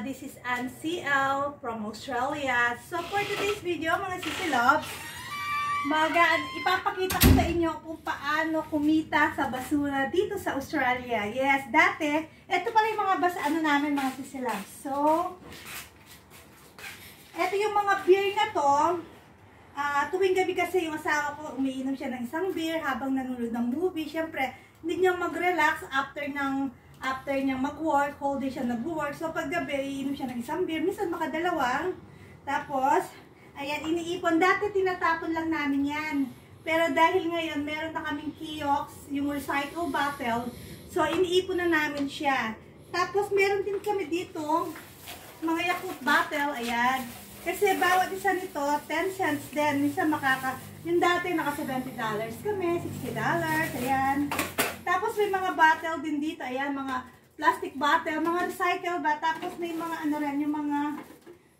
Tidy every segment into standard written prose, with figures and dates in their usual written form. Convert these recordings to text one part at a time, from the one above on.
This is Ann CL from Australia. So for today's video mga sisilobs, ipapakita ko sa inyo kung paano kumita sa basura dito sa Australia. Yes, dati, ito pala yung mga namin mga sisilobs. So, ito yung mga beer na to. Tuwing gabi kasi yung asawa ko, umiinom siya ng isang beer habang nanonood ng movie. Siyempre, hindi niya mag-relax after niyang mag-work, whole day siya nag-work. So pag gabi, iinom siya ng isang beer, minsan makadalawang. Tapos, ayan, iniipon. Dati tinatapon lang namin yan. Pero dahil ngayon, meron na kaming kiosks, yung recycle bottle. So, iniipon na namin siya. Tapos, meron din kami dito, mga Yakult bottle, ayan. Kasi bawat isa nito, 10 cents din. Minsan yung dati naka $70 kami, $60, ayan. Tapos may mga bottle din dito, ayan, mga plastic bottle, mga recycle ba. Tapos may mga ano rin, yung mga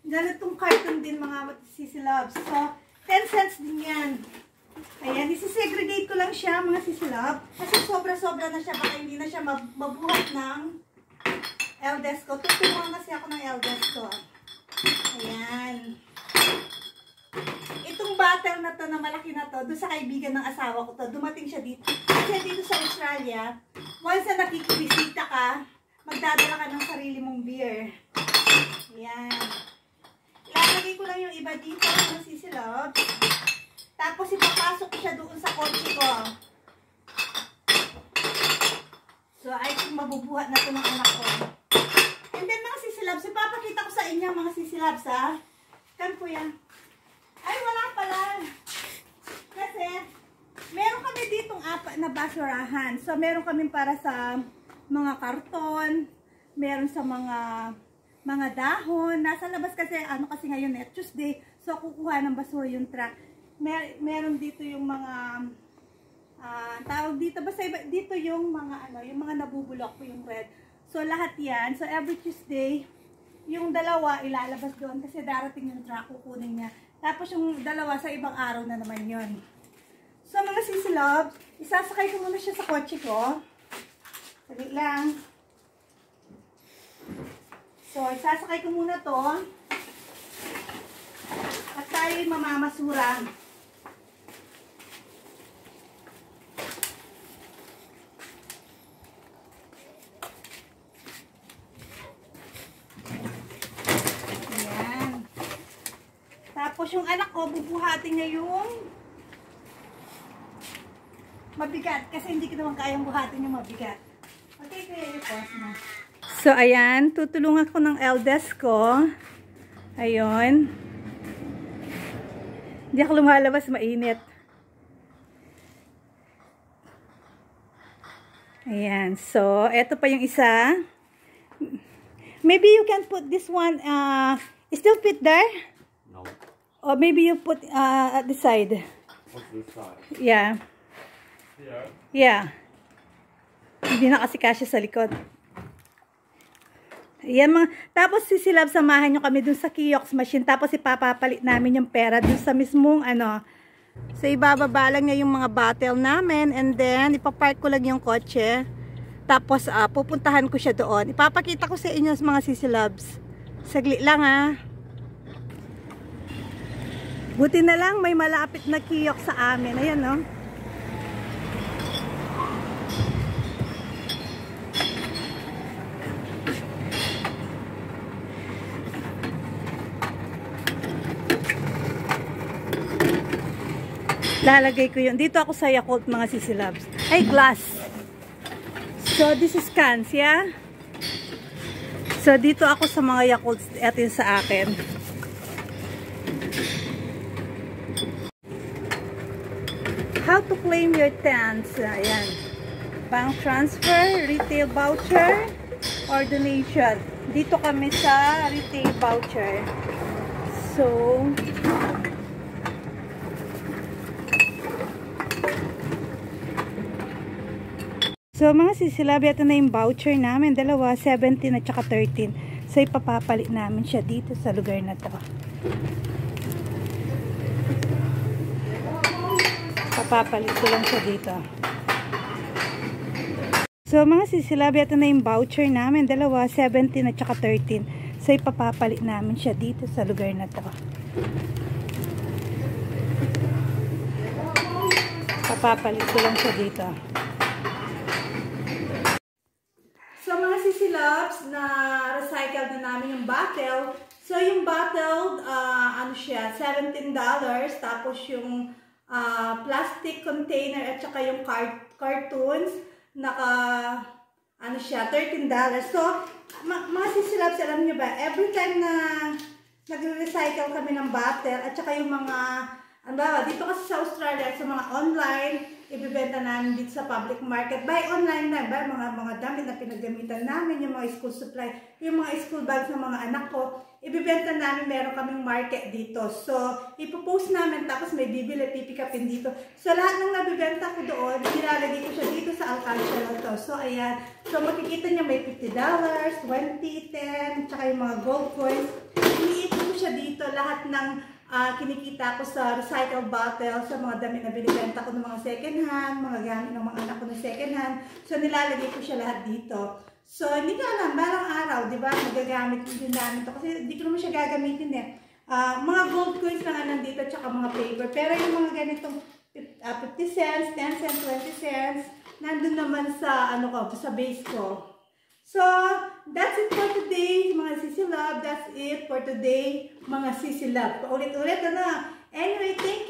ganitong carton din, mga sisilobs. So, 10 cents din yan. Ayan, isi-segregate ko lang siya, mga sisilob. Kasi sobra-sobra na siya, baka hindi na siya mabuhat ng Eldesco. Tuturuan kasi ako ng Eldesco. Ayan. Itong bottle na to, na malaki na to, doon sa kaibigan ng asawa ko to, dumating siya dito. Kasi dito sa Australia, once na nakikibisita ka, magdadala ka ng sarili mong beer. Ayan. Ilalagay ko lang yung iba dito, yung sisilog. Tapos ipapasok ko siya doon sa kotse ko. So, ay kung mabubuhat na to ng anak ko. And then mga sisilabs, ipapakita ko sa inyo mga sisilabs ha. Kan po yan. Ay, wala pala. Kasi, meron kami ditong 4 na basurahan. So, meron kami para sa mga karton, meron sa mga dahon. Nasa labas kasi, kasi ngayon Tuesday. So, kukuha ng basura yung truck. Meron dito yung mga, tawag dito, basta dito yung mga, yung mga nabubulok po yung red. So, lahat yan. So, every Tuesday, yung dalawa ilalabas doon kasi darating yung truck, kukunin niya. Tapos yung dalawa sa ibang araw na naman yon. So mga sisilog, isasakay ko muna siya sa kotse ko. Salit lang. So isasakay ko muna to. At tayo mamamasura. Tapos yung anak ko, bubuhatin niya yung mabigat. Kasi hindi ko naman kayang buhatin yung mabigat. Okay, kaya i-pause na. So, ayan. Tutulungan ko ng eldest ko. Ayun. Hindi ako lumalabas, mainit. Ayan. So, eto pa yung isa. Maybe you can put this one, still fit there? No. Or maybe you put at the side. What's this side? Yeah. Yeah. Yeah. Hindi na kasi kasya sa likod. Ayan mga. Tapos sisilab, samahan nyo kami dun sa kiosk machine. Tapos ipapapalit namin yung pera dun sa mismong So ibababa lang niya yung mga bottle namin. And then ipapark ko lang yung kotse. Tapos pupuntahan ko siya doon. Ipapakita ko sa inyo mga sisilabs. Saglit lang Buti na lang may malapit na kiosk sa amin. Ayan no. Lalagay ko yun. Dito ako sa Yakult mga sisilabs. Ay, glass. So, this is cans, yeah? So, dito ako sa mga Yakult. Ito yung sa akin. How to claim your cans. Ayan. Bank transfer, retail voucher, or donation. Dito kami sa retail voucher. So, So mga sisilab, ito na yung voucher namin. Dalawa, 17 at saka 13. So ipapapalit namin siya dito sa lugar na to. Papapalit ko lang siya dito. So mga sisilab, ito na yung voucher namin. Dalawa, 17 at saka 13. So ipapapalit namin siya dito sa lugar na to. Papapalit ko lang siya dito. So mga sisilabs, na recycle na namin yung bottle. So yung bottle, ano siya, $17. Tapos yung plastic container at saka yung cartoons, ano siya, $13. So mga sisilabs, alam nyo ba, every time na nagre-recycle kami ng bottle at saka yung mga, ano ba, dito kasi sa Australia, sa mga online, ibibenta namin dito sa public market. By online na, ba, mga damit na pinagamitan namin, yung mga school supply, yung mga school bags ng mga anak ko, ibibenta namin, meron kaming market dito. So, ipopost namin, tapos may bibili, pipikapin dito. So, lahat ng nabibenta ko doon, nilalagay ko siya dito sa alkansya na to. So, ayan. So, makikita niya may $50, $20, $10, tsaka yung mga gold coins. Iniipon ko siya dito, lahat ng kinikita ko sa recycled bottle, sa mga damit na binibenta ko ng mga second hand, mga gamit ng mga anak ko na second hand. So, nilalagay ko siya lahat dito. So, hindi ko alam, balang araw, di ba, magagamit din namin ito. Kasi hindi ko naman siya gagamitin eh. Mga gold coins na nga nandito, tsaka mga paper. Pero yung mga ganitong 50 cents, 10 cents, 20 cents, nandun naman sa, ano ko, sa base ko. So, that's it for today, mga sisilab. That's it for today, mga sisilab. Paulit-ulit, ano. Anyway, thank